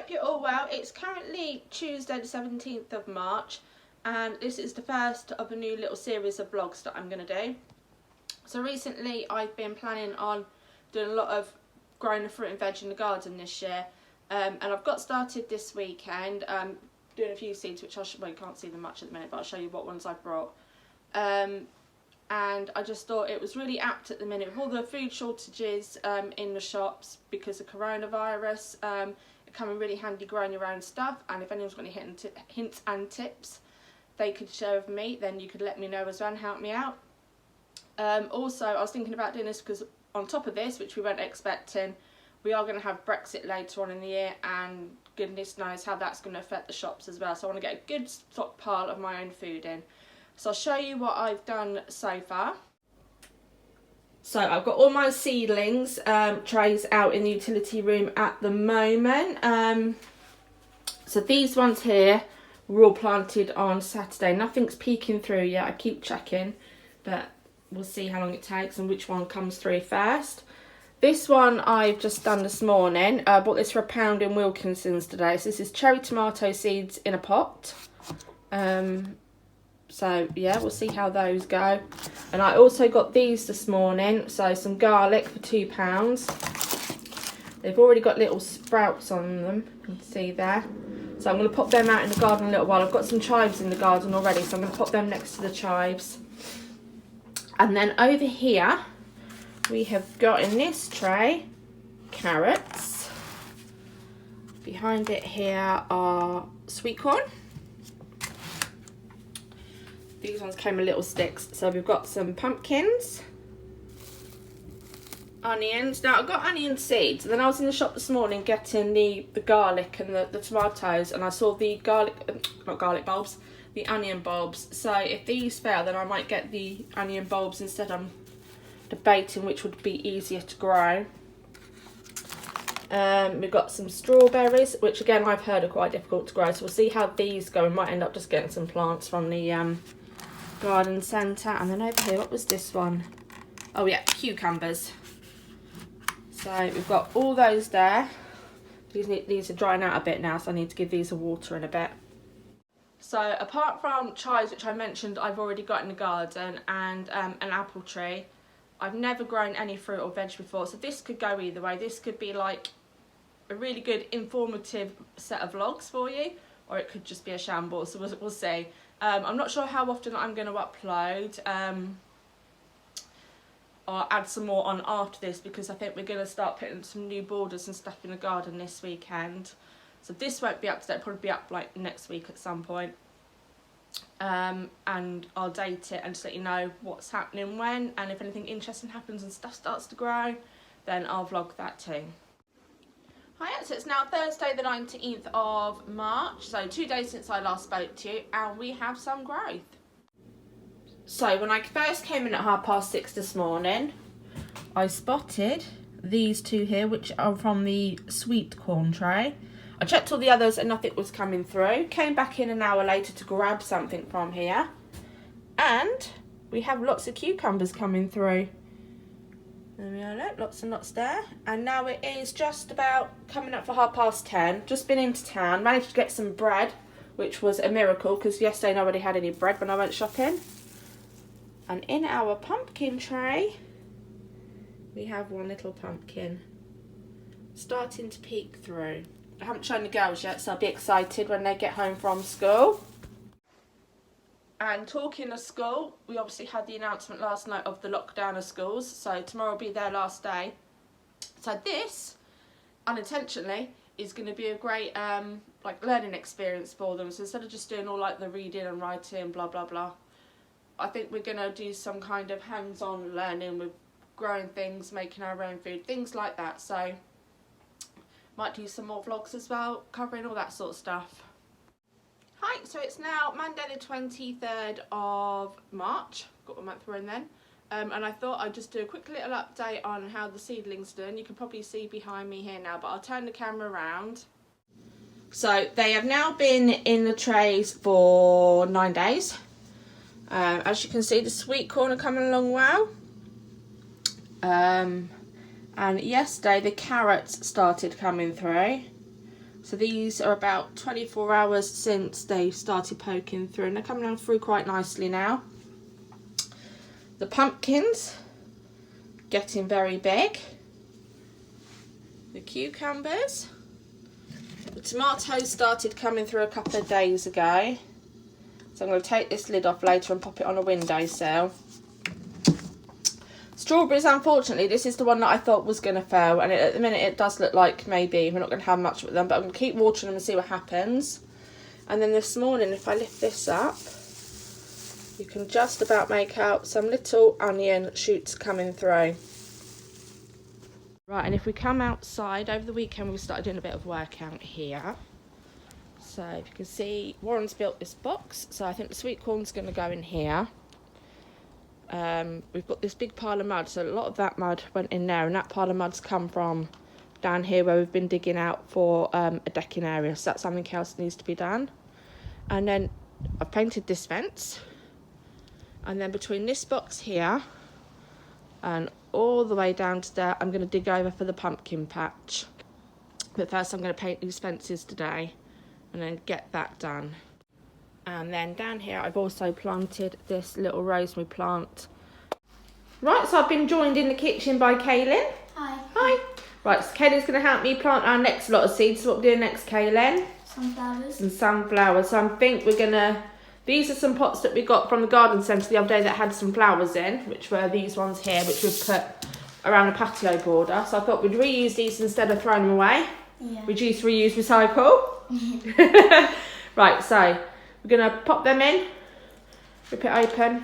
hope you're all well. It's currently Tuesday the 17th of March and this is the first of a new little series of vlogs that I'm going to do. So recently I've been planning on doing a lot of growing the fruit and veg in the garden this year, and I've got started this weekend doing a few seeds which well, you can't see them much at the minute, but I'll show you what ones I've brought. And I just thought it was really apt at the minute with all the food shortages in the shops because of coronavirus. It come in really handy growing your own stuff, and if anyone's got any hints and tips they could share with me, then you could let me know as well and help me out. Also, I was thinking about doing this because on top of this, which we weren't expecting, we are going to have Brexit later on in the year, and goodness knows how that's going to affect the shops as well. So I want to get a good stockpile of my own food in. So I'll show you what I've done so far. So I've got all my seedlings trays out in the utility room at the moment. So these ones here were all planted on Saturday. Nothing's peeking through yet. I keep checking, but we'll see how long it takes and which one comes through first. This one I've just done this morning. I bought this for £1 in Wilkinson's today. So this is cherry tomato seeds in a pot. So yeah, we'll see how those go. And I also got these this morning. So some garlic for £2. They've already got little sprouts on them, you can see there. So I'm going to pop them out in the garden a little while. I've got some chives in the garden already, so I'm going to pop them next to the chives. And then over here we have got in this tray carrots. Behind it here are sweet corn. These ones came in little sticks. So we've got some pumpkins, onions. Now I've got onion seeds. Then I was in the shop this morning getting the garlic and the tomatoes, and I saw the not garlic bulbs, the onion bulbs. So if these fail, then I might get the onion bulbs instead. I'm debating which would be easier to grow. We've got some strawberries, which again I've heard are quite difficult to grow, so we'll see how these go. We might end up just getting some plants from the garden centre. And then over here, what was this one? Oh yeah, cucumbers. So we've got all those there. These are drying out a bit now, so I need to give these a water in a bit. So apart from chives, which I mentioned I've already got in the garden, and an apple tree, I've never grown any fruit or veg before, so this could go either way. This could be like a really good informative set of vlogs for you, or it could just be a shambles, so we'll see. I'm not sure how often I'm going to upload. I'll add some more on after this because I think we're going to start putting some new borders and stuff in the garden this weekend. So this won't be up today, it'll probably be up like next week at some point. And I'll date it and just let you know what's happening when, and if anything interesting happens and stuff starts to grow, then I'll vlog that too. Hiya, so it's now Thursday the 19th of March, so 2 days since I last spoke to you, and we have some growth. So when I first came in at 6:30 this morning, I spotted these two here, which are from the sweet corn tray. I checked all the others and nothing was coming through. Came back in an hour later to grab something from here, and we have lots of cucumbers coming through. There we are, look, lots and lots there. And now it is just about coming up for 10:30. Just been into town, managed to get some bread, which was a miracle because yesterday nobody had any bread when I went shopping. And in our pumpkin tray, we have one little pumpkin starting to peek through. I haven't shown the girls yet, so I'll be excited when they get home from school. And talking of school, we obviously had the announcement last night of the lockdown of schools, so tomorrow will be their last day. So this, unintentionally, is going to be a great like learning experience for them. So instead of just doing all like the reading and writing, blah blah blah, I think we're going to do some kind of hands-on learning with growing things, making our own food, things like that. So might do some more vlogs as well, covering all that sort of stuff. Hi, so it's now Monday the 23rd of March, got a month we're in then, and I thought I'd just do a quick little update on how the seedlings are doing. You can probably see behind me here now, but I'll turn the camera around. So they have now been in the trays for 9 days. As you can see, the sweet corn are coming along well. And yesterday the carrots started coming through. So these are about 24 hours since they started poking through, and they're coming on through quite nicely now. The pumpkins getting very big. The cucumbers. The tomatoes started coming through a couple of days ago. So I'm going to take this lid off later and pop it on a windowsill. Strawberries, unfortunately, this is the one that I thought was going to fail, and at the minute it does look like maybe we're not going to have much with them, but I'm going to keep watering them and see what happens. And then this morning, if I lift this up, you can just about make out some little onion shoots coming through. Right, and if we come outside, over the weekend we started doing a bit of work out here. So if you can see, Warren's built this box, so I think the sweet corn's going to go in here. We've got this big pile of mud, so a lot of that mud went in there, and that pile of mud's come from down here where we've been digging out for a decking area, so that's something else that needs to be done. And then I've painted this fence, and then between this box here and all the way down to there, I'm going to dig over for the pumpkin patch. But first I'm going to paint these fences today and then get that done. And then down here I've also planted this little rosemary plant. Right, so I've been joined in the kitchen by Kaylin. Hi. Hi. Right, so Kaylin's going to help me plant our next lot of seeds. So what we're doing next, Kaylin? Sunflowers. Some sunflowers. So I think we're going to... These are some pots that we got from the garden centre the other day that had some flowers in, which were these ones here, which we've put around a patio border. So I thought we'd reuse these instead of throwing them away. Yeah. Reduce, reuse, recycle. Right, so we're going to pop them in, rip it open.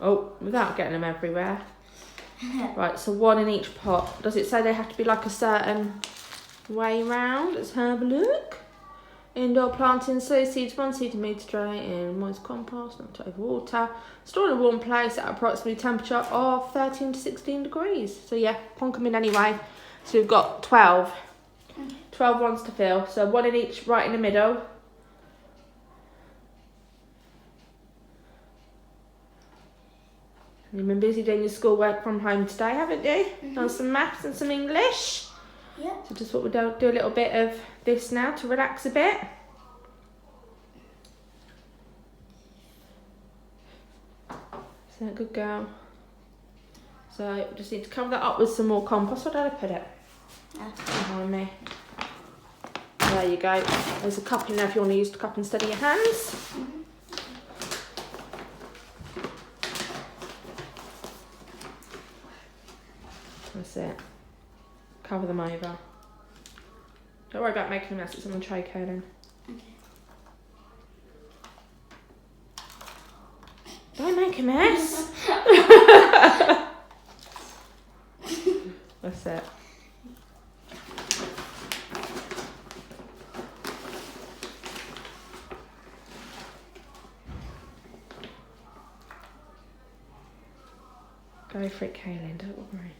Oh, without getting them everywhere. Right, so one in each pot. Does it say they have to be like a certain way round? Let's have a look. Indoor planting, sow seeds, 1 centimetre tray in moist compost, not to overwater. Store in a warm place at approximately temperature of 13 to 16 degrees. So yeah, plonk them in anyway. So we've got 12. 12 ones to fill. So one in each right in the middle. You've been busy doing your schoolwork from home today, haven't you? Done some maths and some English. Yeah. So just what we'll do a little bit of this now to relax a bit. So good girl. So we just need to cover that up with some more compost. Where did I put it? Behind me. There you go. There's a cup in there if you want to use the cup instead of your hands. That's it. Cover them over. Don't worry about making a mess. It's on the tray, Kaylin. Okay. Don't make a mess. That's it. Go for it, Kaylin. Don't worry.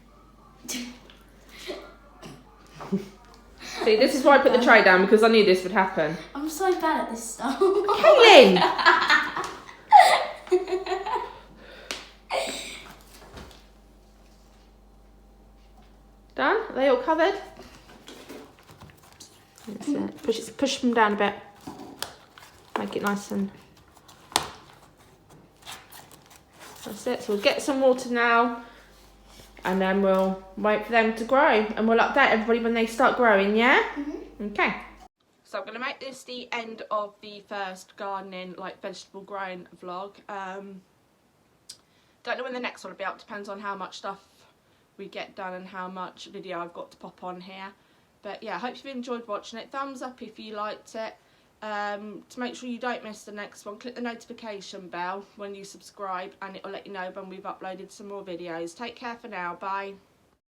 See, this is why I put the tray down, because I knew this would happen. I'm so bad at this stuff. Kaylin! Done? Are they all covered? That's it. Push them down a bit. Make it nice and... That's it. So we'll get some water now. And then we'll wait for them to grow, and we'll update everybody when they start growing, yeah? Okay. So I'm going to make this the end of the first gardening, like vegetable growing vlog. Don't know when the next one will be up, depends on how much stuff we get done and how much video I've got to pop on here. But yeah, I hope you've enjoyed watching it. Thumbs up if you liked it. To make sure you don't miss the next one, click the notification bell when you subscribe, and it will let you know when we've uploaded some more videos. Take care for now. Bye.